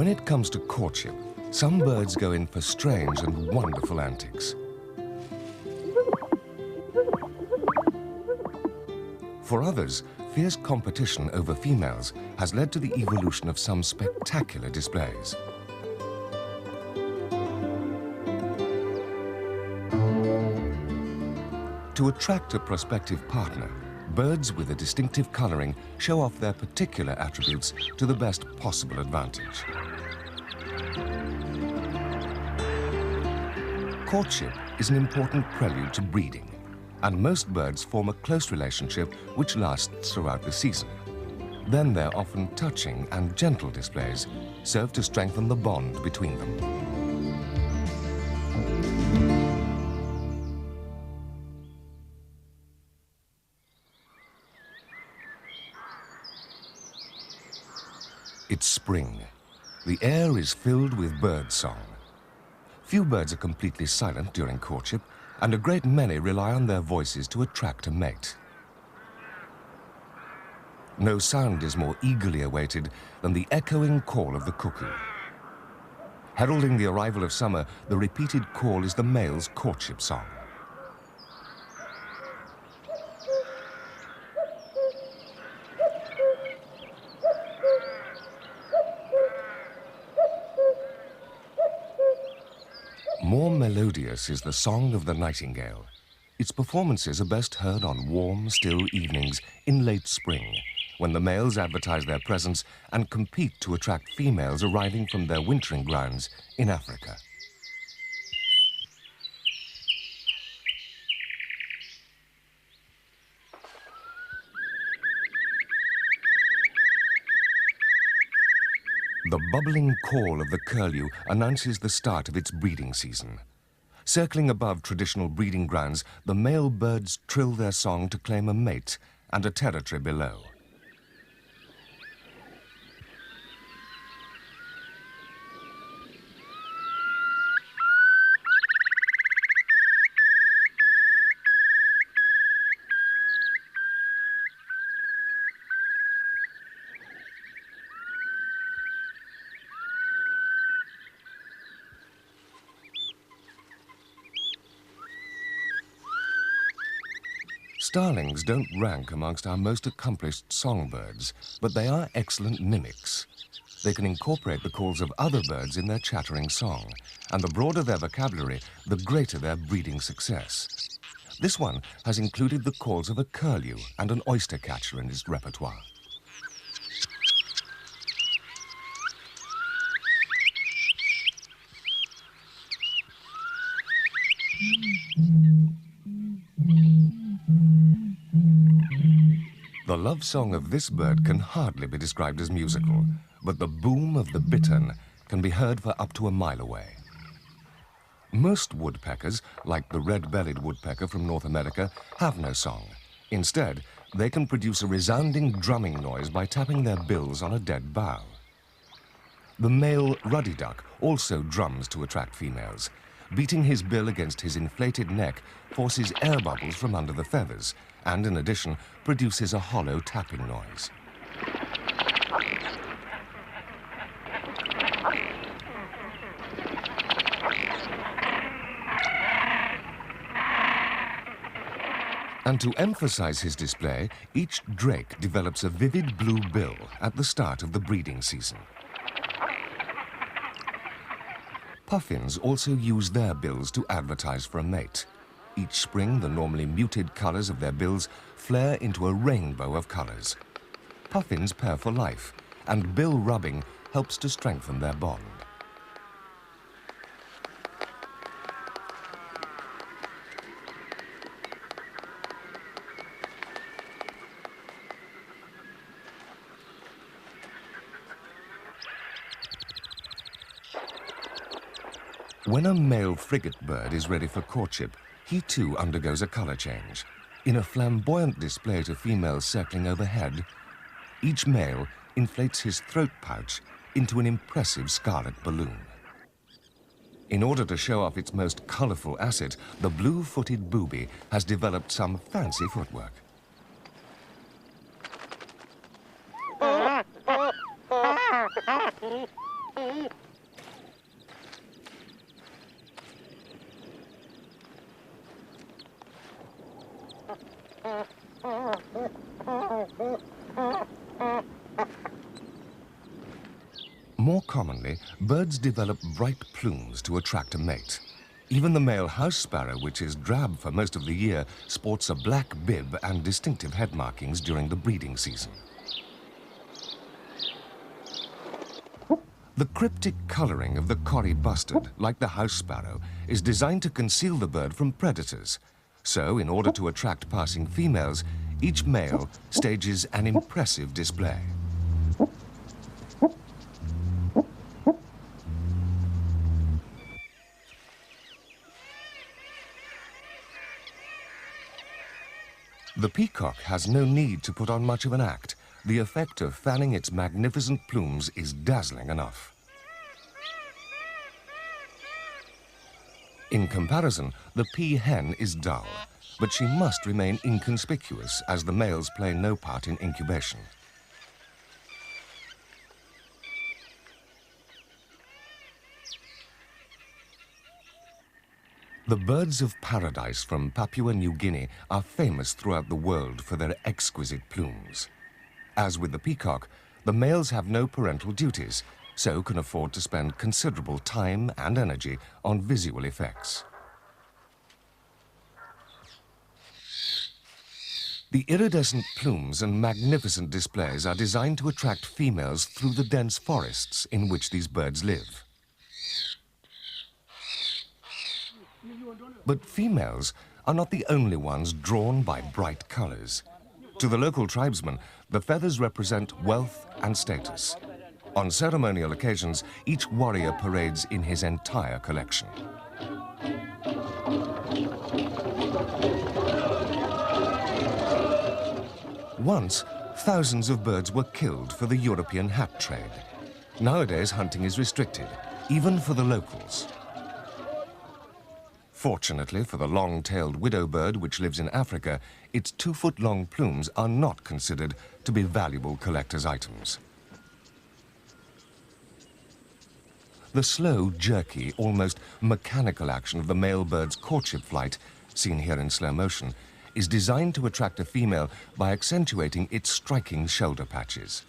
When it comes to courtship, some birds go in for strange and wonderful antics. For others, fierce competition over females has led to the evolution of some spectacular displays. To attract a prospective partner, birds with a distinctive coloring show off their particular attributes to the best possible advantage. Courtship is an important prelude to breeding, and most birds form a close relationship which lasts throughout the season. Then their often touching and gentle displays serve to strengthen the bond between them. It's spring. The air is filled with bird song. Few birds are completely silent during courtship, and a great many rely on their voices to attract a mate. No sound is more eagerly awaited than the echoing call of the cuckoo. Heralding the arrival of summer, the repeated call is the male's courtship song. More melodious is the song of the nightingale. Its performances are best heard on warm, still evenings in late spring, when the males advertise their presence and compete to attract females arriving from their wintering grounds in Africa. The bubbling call of the curlew announces the start of its breeding season. Circling above traditional breeding grounds, the male birds trill their song to claim a mate and a territory below. Starlings don't rank amongst our most accomplished songbirds, but they are excellent mimics. They can incorporate the calls of other birds in their chattering song, and the broader their vocabulary, the greater their breeding success. This one has included the calls of a curlew and an oyster catcher in its repertoire. The love song of this bird can hardly be described as musical, but the boom of the bittern can be heard for up to a mile away. Most woodpeckers, like the red-bellied woodpecker from North America, have no song. Instead, they can produce a resounding drumming noise by tapping their bills on a dead bough. The male ruddy duck also drums to attract females. Beating his bill against his inflated neck forces air bubbles from under the feathers, and in addition produces a hollow tapping noise. And to emphasize his display, each drake develops a vivid blue bill at the start of the breeding season. Puffins also use their bills to advertise for a mate. Each spring, the normally muted colors of their bills flare into a rainbow of colors. Puffins pair for life, and bill rubbing helps to strengthen their bond. When a male frigate bird is ready for courtship, he too undergoes a color change. In a flamboyant display to females circling overhead, each male inflates his throat pouch into an impressive scarlet balloon. In order to show off its most colorful asset, the blue-footed booby has developed some fancy footwork. Interestingly, birds develop bright plumes to attract a mate. Even the male house sparrow, which is drab for most of the year, sports a black bib and distinctive head markings during the breeding season. The cryptic coloring of the corry bustard, like the house sparrow, is designed to conceal the bird from predators. So, in order to attract passing females, each male stages an impressive display. The peacock has no need to put on much of an act. The effect of fanning its magnificent plumes is dazzling enough. In comparison, the peahen is dull, but she must remain inconspicuous as the males play no part in incubation. The birds of paradise from Papua New Guinea are famous throughout the world for their exquisite plumes. As with the peacock, the males have no parental duties, so can afford to spend considerable time and energy on visual effects. The iridescent plumes and magnificent displays are designed to attract females through the dense forests in which these birds live. But females are not the only ones drawn by bright colors. To the local tribesmen, the feathers represent wealth and status. On ceremonial occasions, each warrior parades in his entire collection. Once, thousands of birds were killed for the European hat trade. Nowadays, hunting is restricted, even for the locals. Fortunately for the long-tailed widow bird which lives in Africa, its 2-foot-long plumes are not considered to be valuable collector's items. The slow, jerky, almost mechanical action of the male bird's courtship flight, seen here in slow motion, is designed to attract a female by accentuating its striking shoulder patches.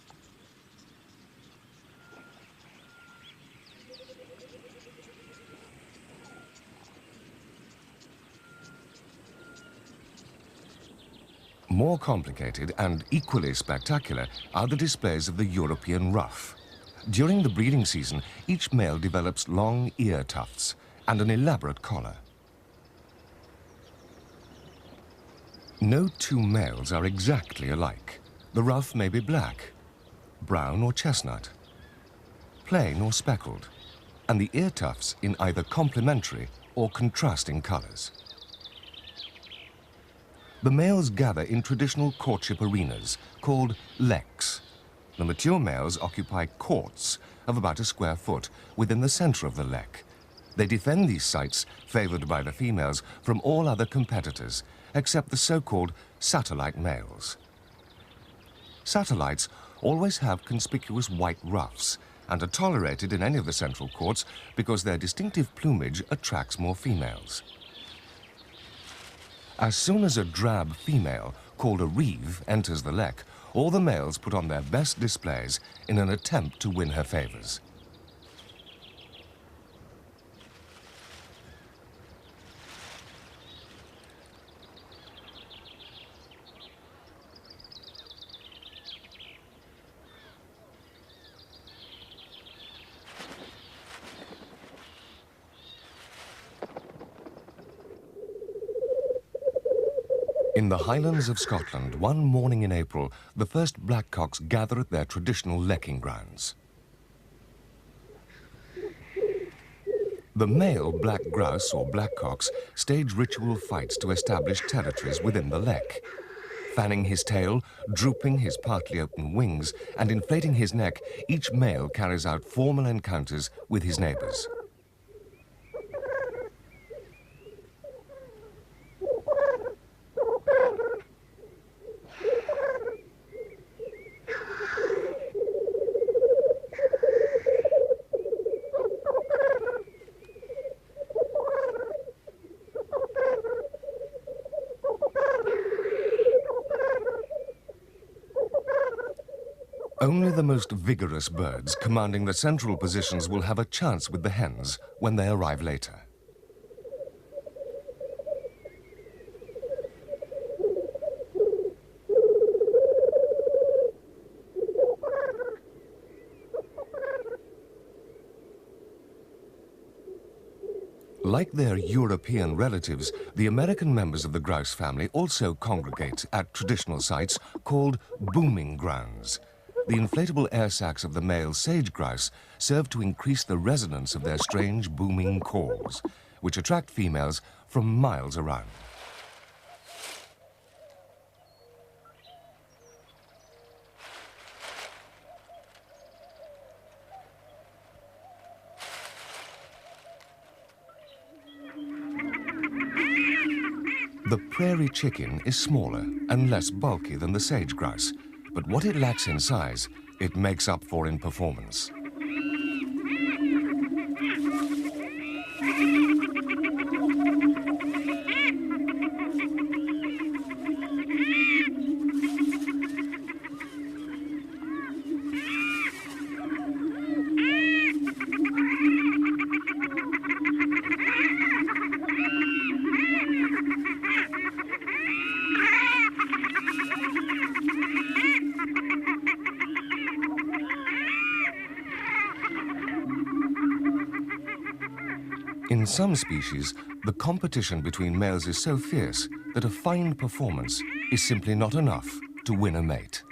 More complicated and equally spectacular are the displays of the European ruff. During the breeding season, each male develops long ear tufts and an elaborate collar. No two males are exactly alike. The ruff may be black, brown or chestnut, plain or speckled, and the ear tufts in either complementary or contrasting colors. The males gather in traditional courtship arenas called leks. The mature males occupy courts of about a square foot within the center of the lek. They defend these sites, favored by the females, from all other competitors, except the so-called satellite males. Satellites always have conspicuous white ruffs and are tolerated in any of the central courts because their distinctive plumage attracts more females. As soon as a drab female, called a reeve, enters the lek, all the males put on their best displays in an attempt to win her favors. In the Highlands of Scotland, one morning in April, the first blackcocks gather at their traditional lekking grounds. The male black grouse or blackcocks stage ritual fights to establish territories within the lek. Fanning his tail, drooping his partly open wings, and inflating his neck, each male carries out formal encounters with his neighbors. Only the most vigorous birds commanding the central positions will have a chance with the hens when they arrive later. Like their European relatives, the American members of the grouse family also congregate at traditional sites called booming grounds. The inflatable air sacs of the male sage grouse serve to increase the resonance of their strange booming calls, which attract females from miles around. The prairie chicken is smaller and less bulky than the sage grouse, but what it lacks in size, it makes up for in performance. In some species, the competition between males is so fierce that a fine performance is simply not enough to win a mate.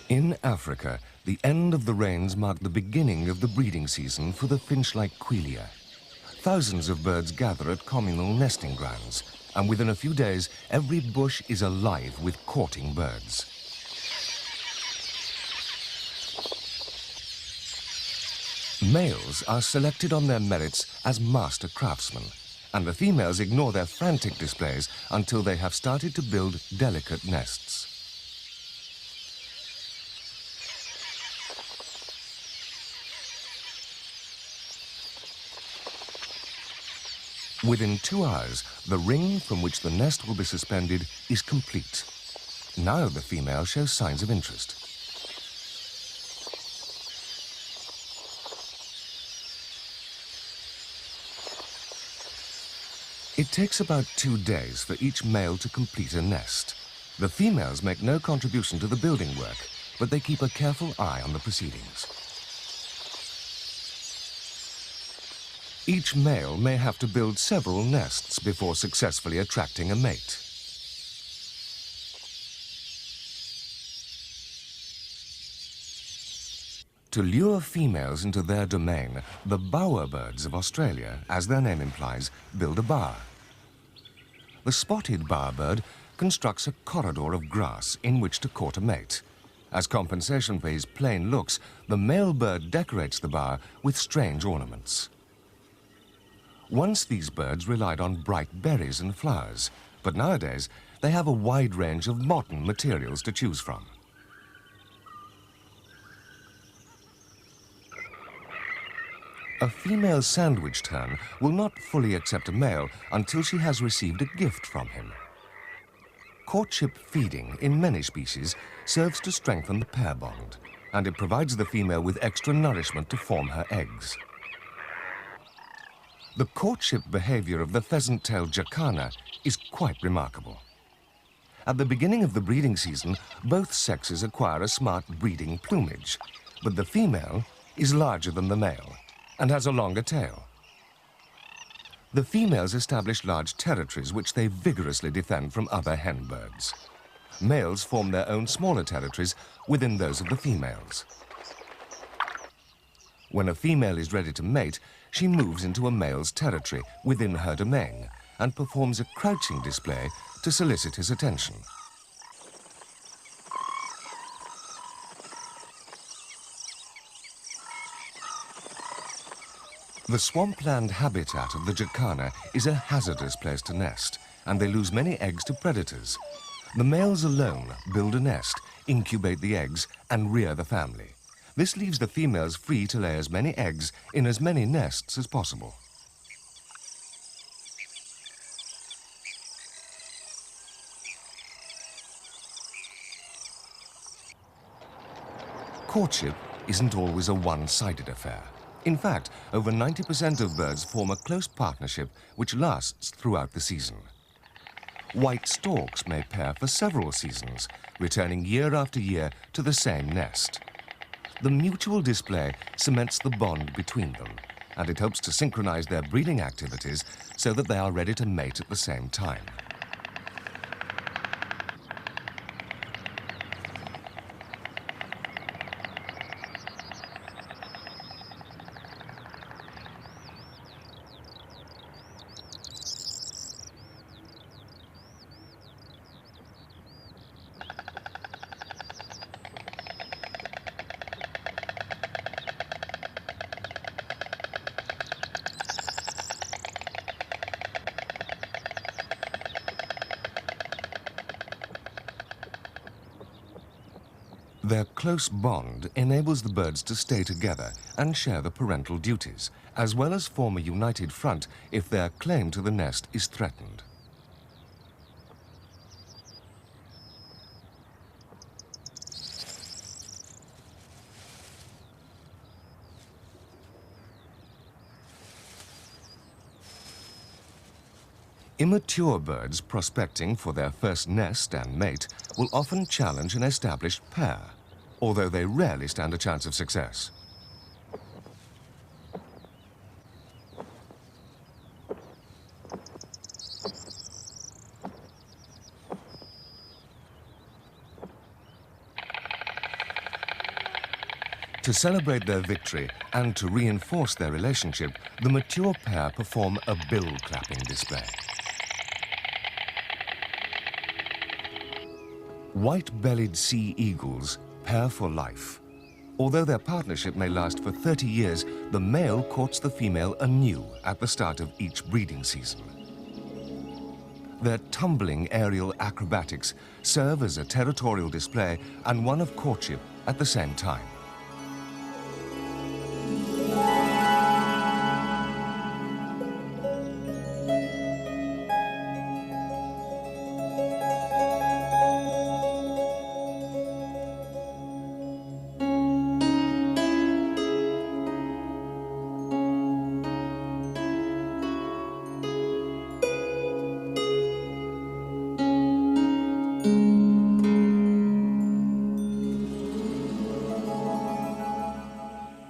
In Africa, the end of the rains marked the beginning of the breeding season for the finch-like quelea. Thousands of birds gather at communal nesting grounds, and within a few days, every bush is alive with courting birds. Males are selected on their merits as master craftsmen, and the females ignore their frantic displays until they have started to build delicate nests. Within 2 hours, the ring from which the nest will be suspended is complete. Now the female shows signs of interest. It takes about 2 days for each male to complete a nest. The females make no contribution to the building work, but they keep a careful eye on the proceedings. Each male may have to build several nests before successfully attracting a mate. To lure females into their domain, the bowerbirds of Australia, as their name implies, build a bower. The spotted bowerbird constructs a corridor of grass in which to court a mate. As compensation for his plain looks, the male bird decorates the bower with strange ornaments. Once these birds relied on bright berries and flowers, but nowadays they have a wide range of modern materials to choose from. A female sandwich tern will not fully accept a male until she has received a gift from him. Courtship feeding in many species serves to strengthen the pair bond, and it provides the female with extra nourishment to form her eggs. The courtship behavior of the pheasant-tailed jacana is quite remarkable. At the beginning of the breeding season, both sexes acquire a smart breeding plumage, but the female is larger than the male and has a longer tail. The females establish large territories which they vigorously defend from other hen birds. Males form their own smaller territories within those of the females. When a female is ready to mate, she moves into a male's territory within her domain and performs a crouching display to solicit his attention. The swampland habitat of the jacana is a hazardous place to nest, and they lose many eggs to predators. The males alone build a nest, incubate the eggs, and rear the family. This leaves the females free to lay as many eggs in as many nests as possible. Courtship isn't always a one-sided affair. In fact, over 90% of birds form a close partnership which lasts throughout the season. White storks may pair for several seasons, returning year after year to the same nest. The mutual display cements the bond between them, and it helps to synchronize their breeding activities so that they are ready to mate at the same time. Their close bond enables the birds to stay together and share the parental duties, as well as form a united front if their claim to the nest is threatened. Immature birds prospecting for their first nest and mate will often challenge an established pair, although they rarely stand a chance of success. To celebrate their victory and to reinforce their relationship, the mature pair perform a bill-clapping display. White-bellied sea eagles pair for life. Although their partnership may last for 30 years, the male courts the female anew at the start of each breeding season. Their tumbling aerial acrobatics serve as a territorial display and one of courtship at the same time.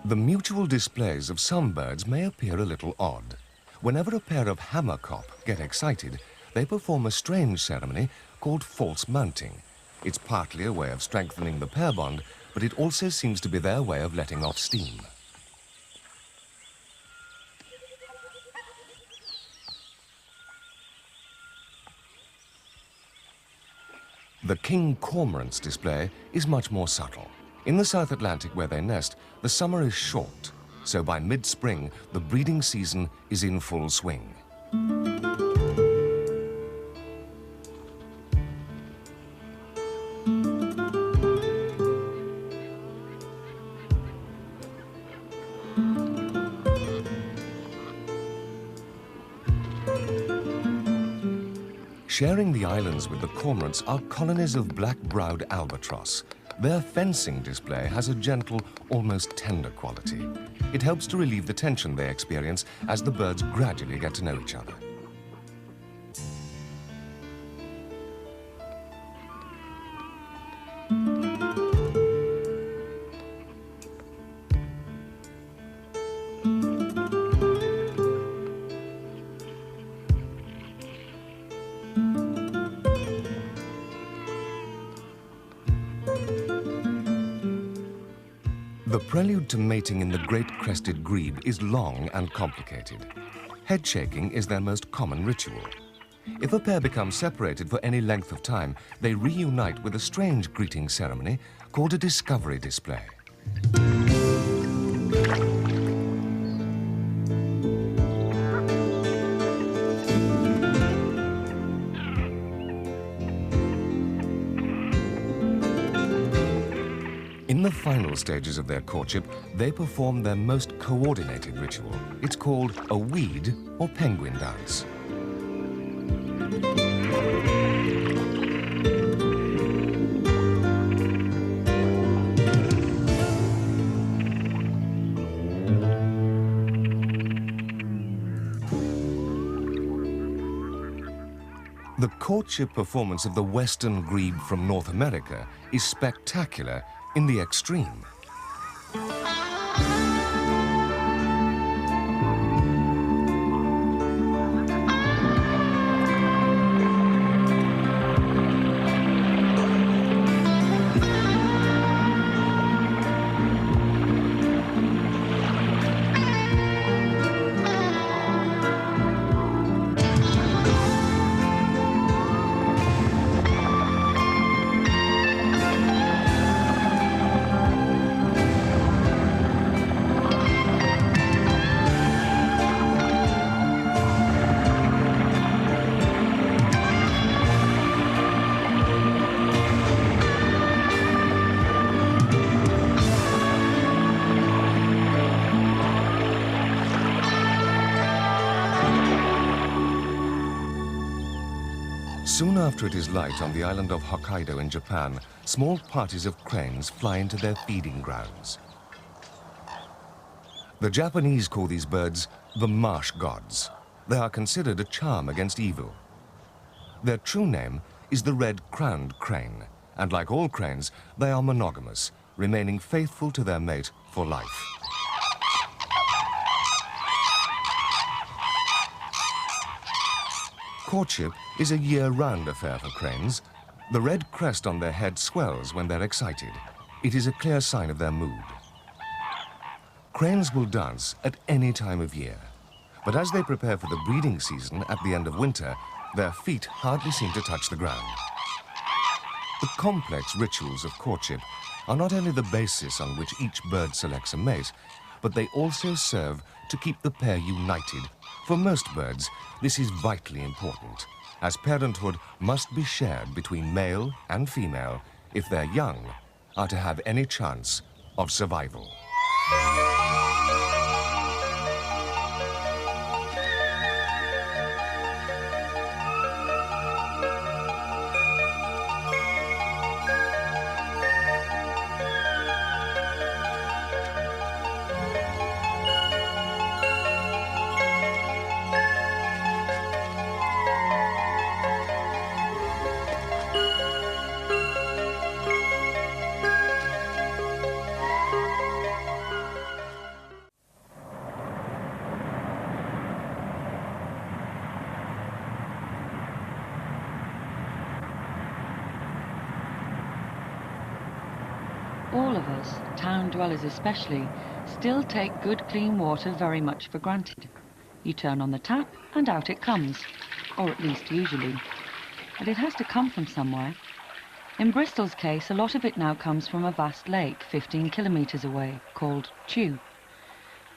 The mutual displays of some birds may appear a little odd. Whenever a pair of hammerkop get excited, they perform a strange ceremony called false mounting. It's partly a way of strengthening the pair bond, but it also seems to be their way of letting off steam. The king cormorant's display is much more subtle. In the South Atlantic where they nest, the summer is short, so by mid-spring, the breeding season is in full swing. Sharing the islands with the cormorants are colonies of black-browed albatross. Their fencing display has a gentle, almost tender quality. It helps to relieve the tension they experience as the birds gradually get to know each other. The prelude to mating in the great crested grebe is long and complicated. Head shaking is their most common ritual. If a pair becomes separated for any length of time, they reunite with a strange greeting ceremony called a discovery display. In the final stages of their courtship, they perform their most coordinated ritual. It's called a weed or penguin dance. The courtship performance of the western grebe from North America is spectacular in the extreme. Soon after it is light on the island of Hokkaido in Japan, small parties of cranes fly into their feeding grounds. The Japanese call these birds the marsh gods. They are considered a charm against evil. Their true name is the red-crowned crane, and like all cranes, they are monogamous, remaining faithful to their mate for life. Courtship is a year-round affair for cranes. The red crest on their head swells when they're excited. It is a clear sign of their mood. Cranes will dance at any time of year, but as they prepare for the breeding season at the end of winter, their feet hardly seem to touch the ground. The complex rituals of courtship are not only the basis on which each bird selects a mate, but they also serve to keep the pair united. For most birds, this is vitally important, as parenthood must be shared between male and female if their young are to have any chance of survival. All of us, town dwellers especially, still take good clean water very much for granted. You turn on the tap and out it comes, or at least usually. But it has to come from somewhere. In Bristol's case, a lot of it now comes from a vast lake 15 kilometres away, called Chew.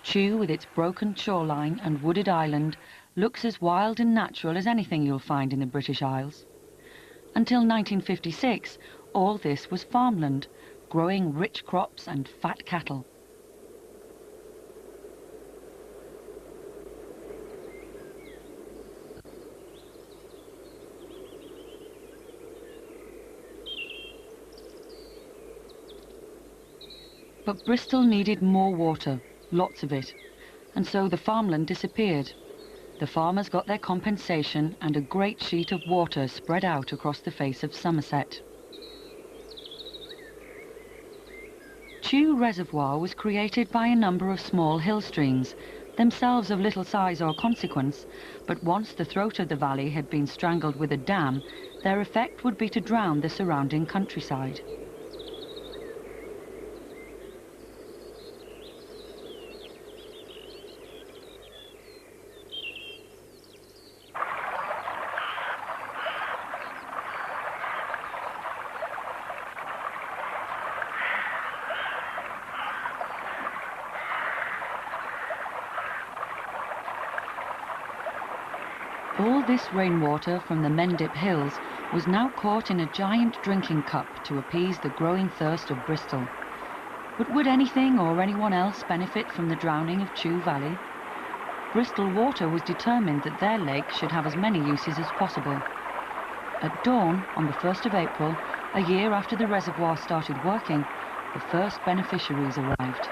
Chew, with its broken shoreline and wooded island, looks as wild and natural as anything you'll find in the British Isles. Until 1956, all this was farmland, growing rich crops and fat cattle. But Bristol needed more water, lots of it, and so the farmland disappeared. The farmers got their compensation and a great sheet of water spread out across the face of Somerset. Chew Reservoir was created by a number of small hill streams, themselves of little size or consequence, but once the throat of the valley had been strangled with a dam, their effect would be to drown the surrounding countryside. All this rainwater from the Mendip Hills was now caught in a giant drinking cup to appease the growing thirst of Bristol. But would anything or anyone else benefit from the drowning of Chew Valley? Bristol Water was determined that their lake should have as many uses as possible. At dawn, on the 1st of April, a year after the reservoir started working, the first beneficiaries arrived.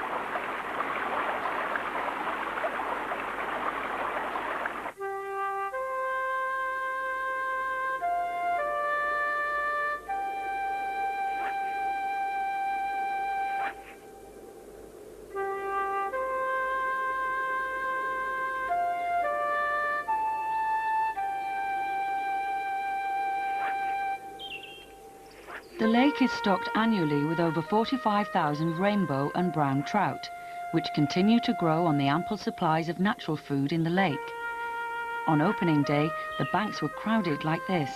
The lake is stocked annually with over 45,000 rainbow and brown trout, which continue to grow on the ample supplies of natural food in the lake. On opening day, the banks were crowded like this.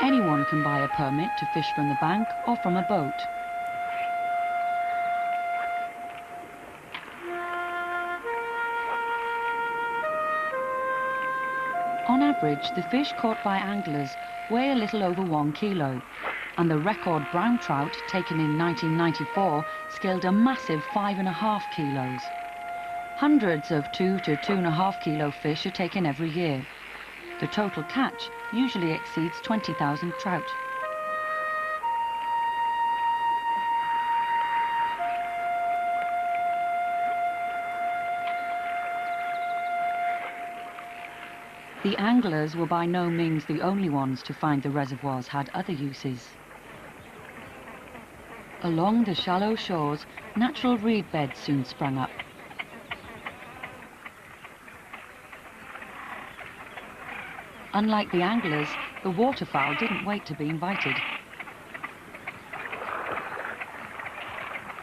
Anyone can buy a permit to fish from the bank or from a boat. On average, the fish caught by anglers weigh a little over 1 kilo, and the record brown trout taken in 1994 scaled a massive 5.5 kilos. Hundreds of 2 to 2.5 kilo fish are taken every year. The total catch usually exceeds 20,000 trout. The anglers were by no means the only ones to find the reservoirs had other uses. Along the shallow shores, natural reed beds soon sprang up. Unlike the anglers, the waterfowl didn't wait to be invited.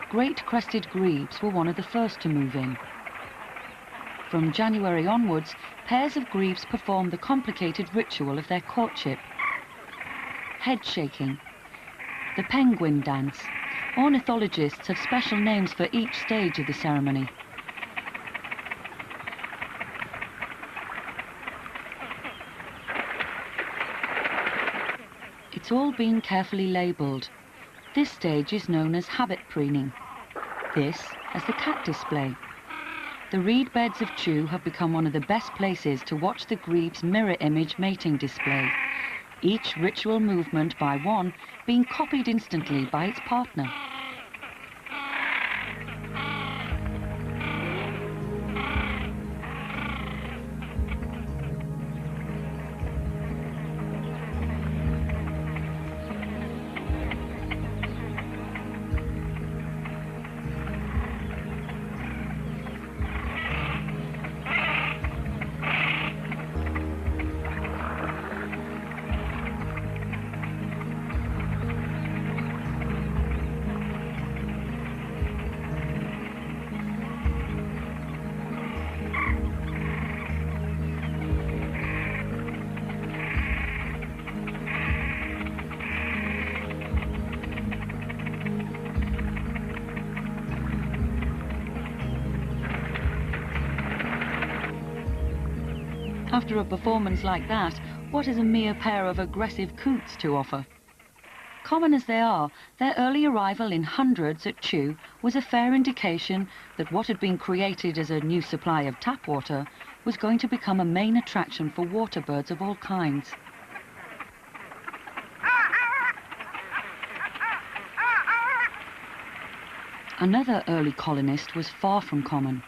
Great crested grebes were one of the first to move in. From January onwards, pairs of grebes performed the complicated ritual of their courtship. Head shaking, the penguin dance. Ornithologists have special names for each stage of the ceremony. It's all been carefully labelled. This stage is known as habit preening. This as the cat display. The reed beds of Chew have become one of the best places to watch the grebe's mirror image mating display, each ritual movement by one being copied instantly by its partner. After a performance like that, what is a mere pair of aggressive coots to offer? Common as they are, their early arrival in hundreds at Chew was a fair indication that what had been created as a new supply of tap water was going to become a main attraction for water birds of all kinds. Another early colonist was far from common.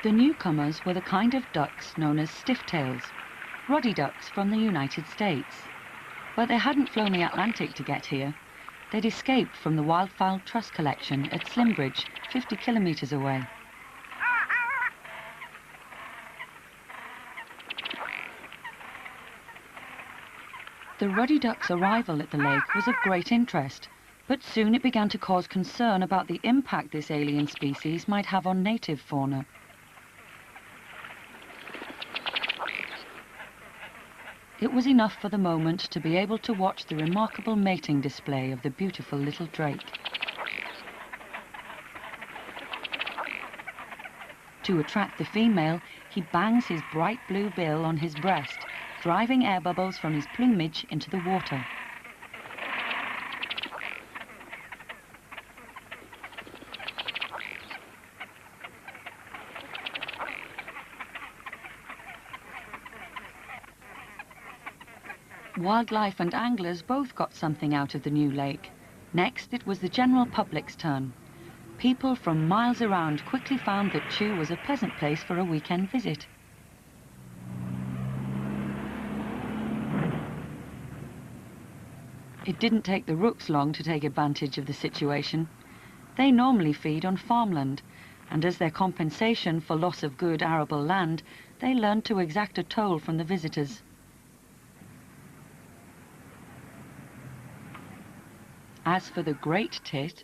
The newcomers were the kind of ducks known as stiff-tails, ruddy ducks from the United States. But they hadn't flown the Atlantic to get here. They'd escaped from the Wildfowl Trust Collection at Slimbridge, 50 kilometres away. The ruddy duck's arrival at the lake was of great interest, but soon it began to cause concern about the impact this alien species might have on native fauna. It was enough for the moment to be able to watch the remarkable mating display of the beautiful little drake. To attract the female, he bangs his bright blue bill on his breast, driving air bubbles from his plumage into the water. Wildlife and anglers both got something out of the new lake. Next, it was the general public's turn. People from miles around quickly found that Chew was a pleasant place for a weekend visit. It didn't take the rooks long to take advantage of the situation. They normally feed on farmland, and as their compensation for loss of good arable land, they learned to exact a toll from the visitors. As for the great tit,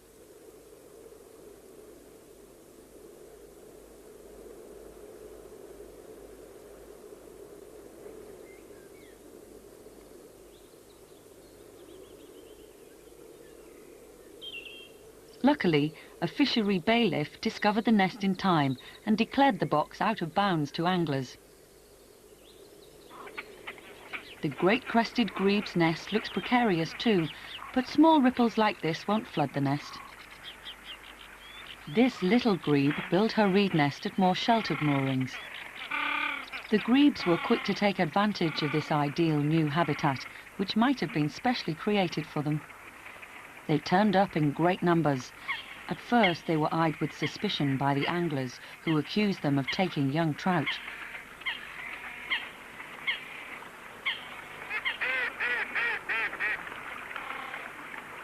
luckily, a fishery bailiff discovered the nest in time and declared the box out of bounds to anglers. The great-crested grebe's nest looks precarious too, but small ripples like this won't flood the nest. This little grebe built her reed nest at more sheltered moorings. The grebes were quick to take advantage of this ideal new habitat, which might have been specially created for them. They turned up in great numbers. At first they were eyed with suspicion by the anglers, who accused them of taking young trout.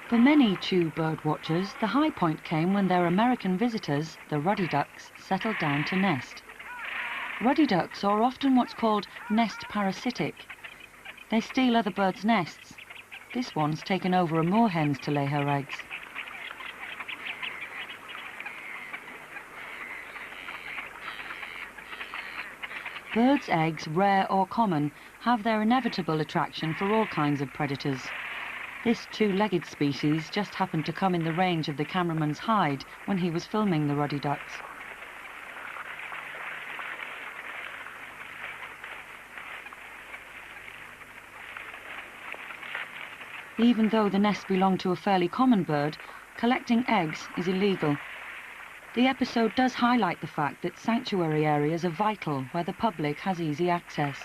For many Chew bird watchers, the high point came when their American visitors, the ruddy ducks, settled down to nest. Ruddy ducks are often what's called nest parasitic. They steal other birds' nests. This one's taken over a moorhen's to lay her eggs. Birds' eggs, rare or common, have their inevitable attraction for all kinds of predators. This two-legged species just happened to come in the range of the cameraman's hide when he was filming the ruddy ducks. Even though the nest belonged to a fairly common bird, collecting eggs is illegal. The episode does highlight the fact that sanctuary areas are vital where the public has easy access.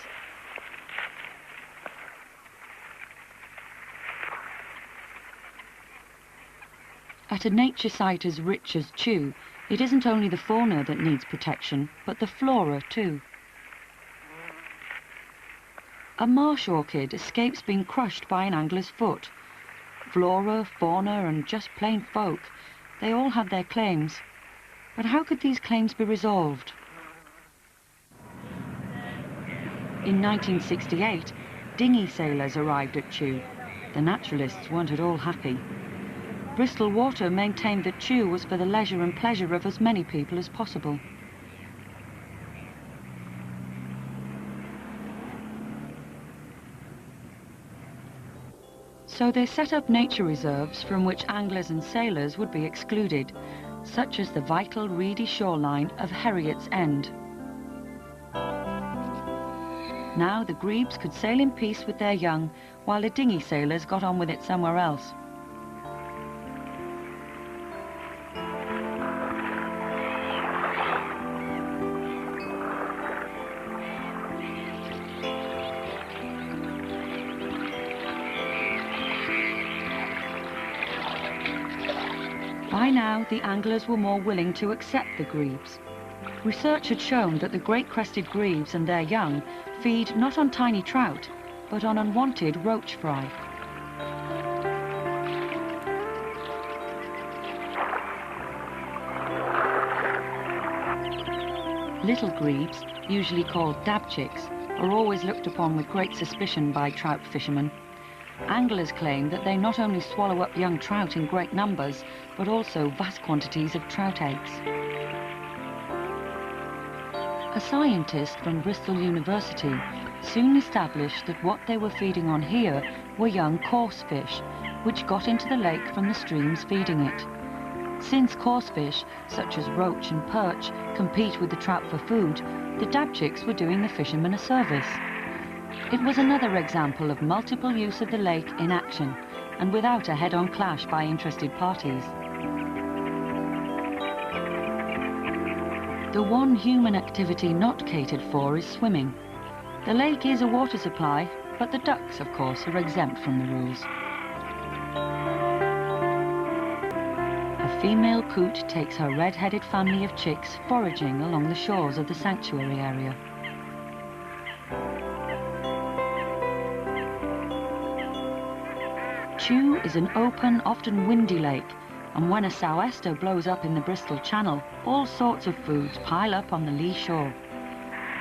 At a nature site as rich as Chew, it isn't only the fauna that needs protection, but the flora too. A marsh orchid escapes being crushed by an angler's foot. Flora, fauna and just plain folk, they all had their claims. But how could these claims be resolved? In 1968, dinghy sailors arrived at Chew. The naturalists weren't at all happy. Bristol Water maintained that Chew was for the leisure and pleasure of as many people as possible. So they set up nature reserves from which anglers and sailors would be excluded, such as the vital reedy shoreline of Heriot's End. Now the grebes could sail in peace with their young, while the dinghy sailors got on with it somewhere else. By now, the anglers were more willing to accept the grebes. Research had shown that the great-crested grebes and their young feed not on tiny trout, but on unwanted roach fry. Little grebes, usually called dabchicks, are always looked upon with great suspicion by trout fishermen. Anglers claim that they not only swallow up young trout in great numbers, but also vast quantities of trout eggs. A scientist from Bristol University soon established that what they were feeding on here were young coarse fish, which got into the lake from the streams feeding it. Since coarse fish, such as roach and perch, compete with the trout for food, the dabchicks were doing the fishermen a service. It was another example of multiple use of the lake in action, and without a head-on clash by interested parties. The one human activity not catered for is swimming. The lake is a water supply, but the ducks, of course, are exempt from the rules. A female coot takes her red-headed family of chicks foraging along the shores of the sanctuary area. Chew is an open, often windy lake, and when a sou'wester blows up in the Bristol Channel, all sorts of foods pile up on the lee shore.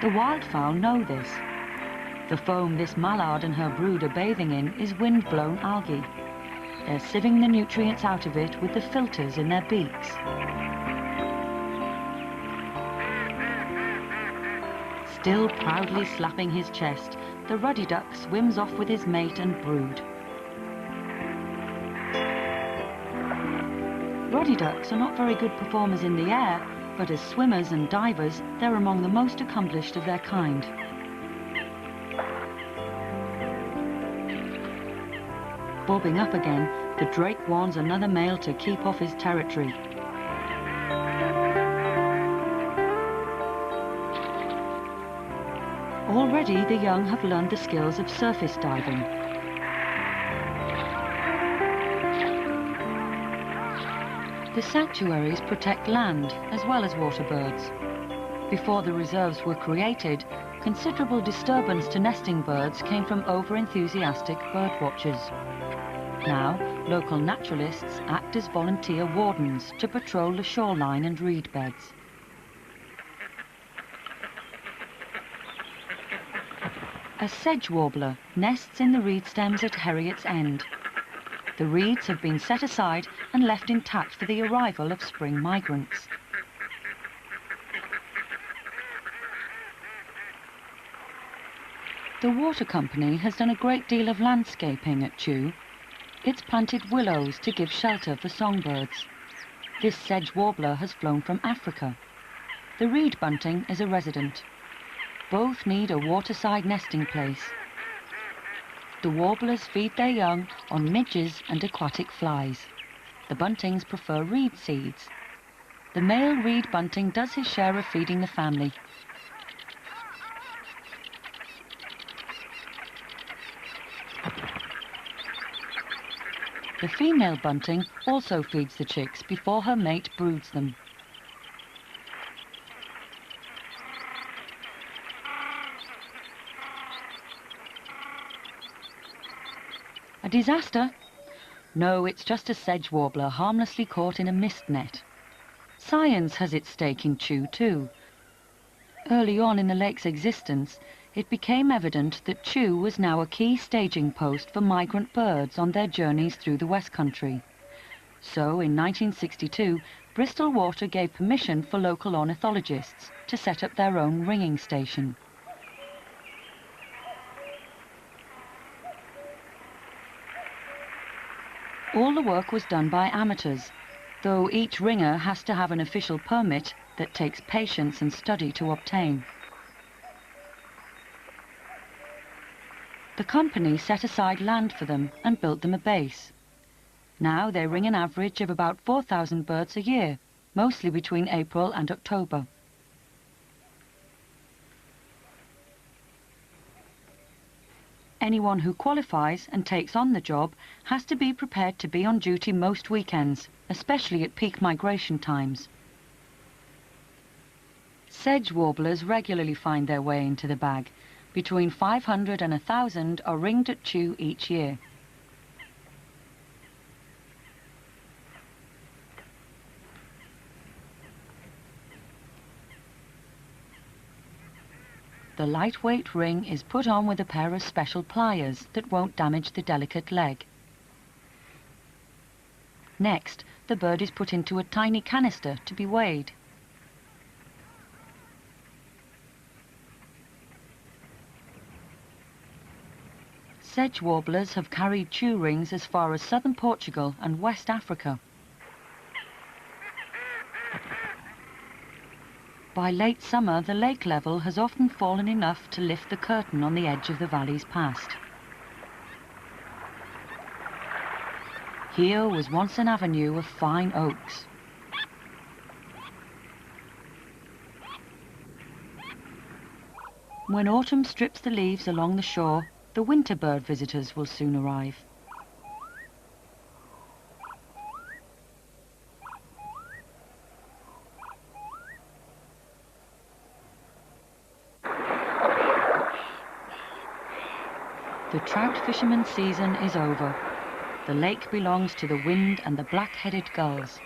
The wildfowl know this. The foam this mallard and her brood are bathing in is wind-blown algae. They're sieving the nutrients out of it with the filters in their beaks. Still proudly slapping his chest, the ruddy duck swims off with his mate and brood. Ruddy ducks are not very good performers in the air, but as swimmers and divers, they're among the most accomplished of their kind. Bobbing up again, the drake warns another male to keep off his territory. Already the young have learned the skills of surface diving. The sanctuaries protect land as well as water birds. Before the reserves were created, considerable disturbance to nesting birds came from over-enthusiastic bird watchers. Now, local naturalists act as volunteer wardens to patrol the shoreline and reed beds. A sedge warbler nests in the reed stems at Heriot's End. The reeds have been set aside and left intact for the arrival of spring migrants. The water company has done a great deal of landscaping at Chew. It's planted willows to give shelter for songbirds. This sedge warbler has flown from Africa. The reed bunting is a resident. Both need a waterside nesting place. The warblers feed their young on midges and aquatic flies. The buntings prefer reed seeds. The male reed bunting does his share of feeding the family. The female bunting also feeds the chicks before her mate broods them. A disaster? No, it's just a sedge warbler harmlessly caught in a mist net. Science has its stake in Chew too. Early on in the lake's existence, it became evident that Chew was now a key staging post for migrant birds on their journeys through the West Country. So, in 1962, Bristol Water gave permission for local ornithologists to set up their own ringing station. All the work was done by amateurs, though each ringer has to have an official permit that takes patience and study to obtain. The company set aside land for them and built them a base. Now they ring an average of about 4,000 birds a year, mostly between April and October. Anyone who qualifies and takes on the job has to be prepared to be on duty most weekends, especially at peak migration times. Sedge warblers regularly find their way into the bag. Between 500 and 1,000 are ringed at Chew each year. The lightweight ring is put on with a pair of special pliers that won't damage the delicate leg. Next, the bird is put into a tiny canister to be weighed. Sedge warblers have carried Chew rings as far as southern Portugal and West Africa. By late summer, the lake level has often fallen enough to lift the curtain on the edge of the valley's past. Here was once an avenue of fine oaks. When autumn strips the leaves along the shore, the winter bird visitors will soon arrive. The trout fisherman's season is over. The lake belongs to the wind and the black-headed gulls.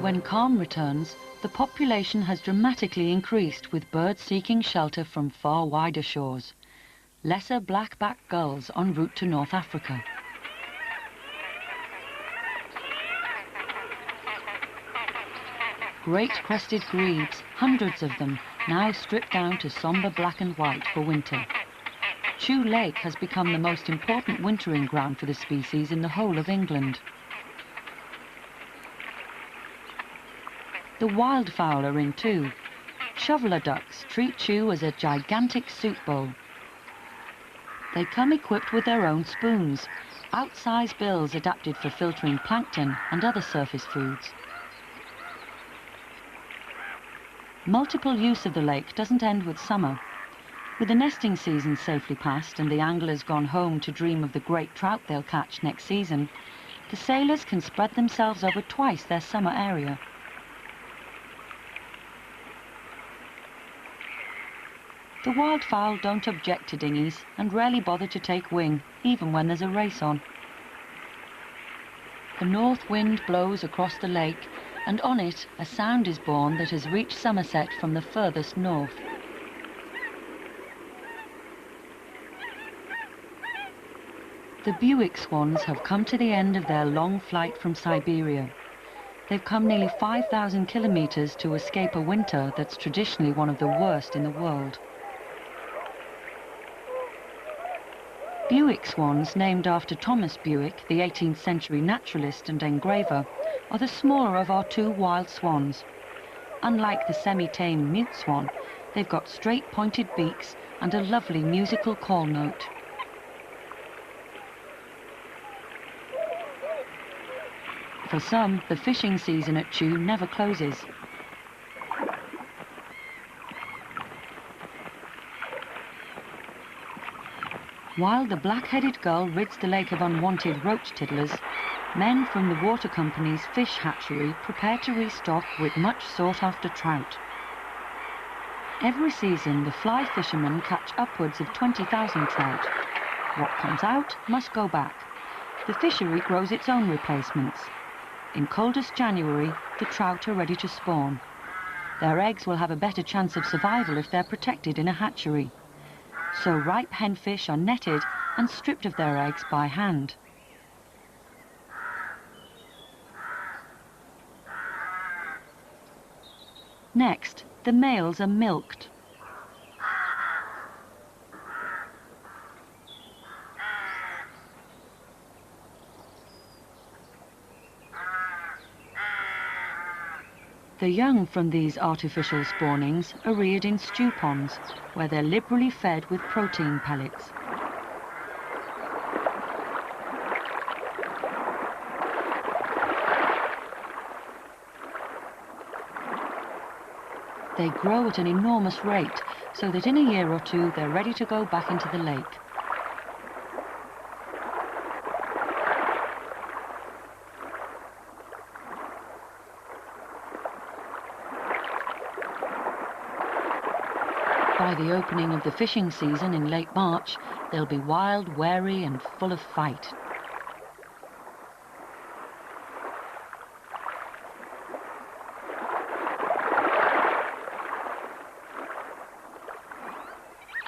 When calm returns, the population has dramatically increased, with birds seeking shelter from far wider shores. Lesser black-backed gulls en route to North Africa. Great crested grebes, hundreds of them, now stripped down to sombre black and white for winter. Chew Lake has become the most important wintering ground for the species in the whole of England. The wildfowl are in too. Shoveler ducks treat Chew as a gigantic soup bowl. They come equipped with their own spoons, outsized bills adapted for filtering plankton and other surface foods. Multiple use of the lake doesn't end with summer. With the nesting season safely past and the anglers gone home to dream of the great trout they'll catch next season, the sailors can spread themselves over twice their summer area. The wildfowl don't object to dinghies and rarely bother to take wing, even when there's a race on. The north wind blows across the lake, and on it a sound is born that has reached Somerset from the furthest north. The Buick swans have come to the end of their long flight from Siberia. They've come nearly 5,000 kilometers to escape a winter that's traditionally one of the worst in the world. Buick swans, named after Thomas Buick, the 18th century naturalist and engraver, are the smaller of our two wild swans. Unlike the semi-tame mute swan, they've got straight pointed beaks and a lovely musical call note. For some, the fishing season at Chew never closes. While the black-headed gull rids the lake of unwanted roach tiddlers, men from the water company's fish hatchery prepare to restock with much sought-after trout. Every season, the fly fishermen catch upwards of 20,000 trout. What comes out must go back. The fishery grows its own replacements. In coldest January, the trout are ready to spawn. Their eggs will have a better chance of survival if they're protected in a hatchery. So ripe henfish are netted and stripped of their eggs by hand. Next, the males are milked. The young from these artificial spawnings are reared in stew ponds, where they're liberally fed with protein pellets. They grow at an enormous rate, so that in a year or two they're ready to go back into the lake. By the opening of the fishing season in late March, they'll be wild, wary and full of fight.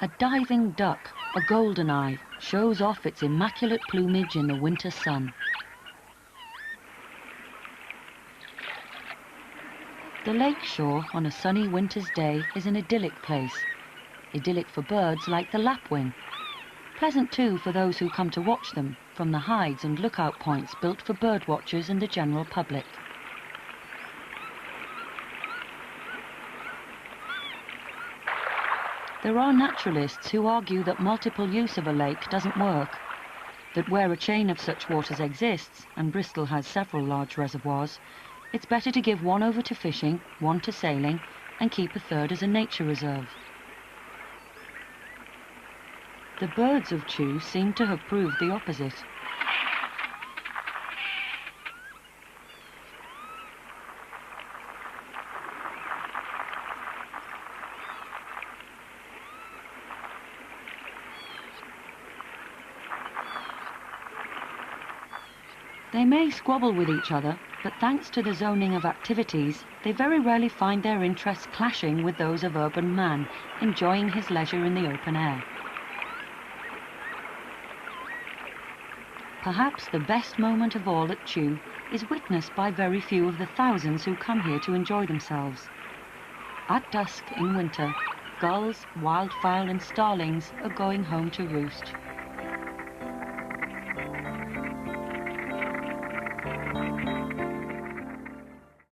A diving duck, a goldeneye, shows off its immaculate plumage in the winter sun. The lake shore on a sunny winter's day is an idyllic place. Idyllic for birds like the lapwing. Pleasant too for those who come to watch them from the hides and lookout points built for bird watchers and the general public. There are naturalists who argue that multiple use of a lake doesn't work, that where a chain of such waters exists, and Bristol has several large reservoirs, It's better to give one over to fishing, one to sailing, and keep a third as a nature reserve. The birds of Chew seem to have proved the opposite. They may squabble with each other, but thanks to the zoning of activities, they very rarely find their interests clashing with those of urban man, enjoying his leisure in the open air. Perhaps the best moment of all at Chew is witnessed by very few of the thousands who come here to enjoy themselves. At dusk in winter, gulls, wildfowl and starlings are going home to roost.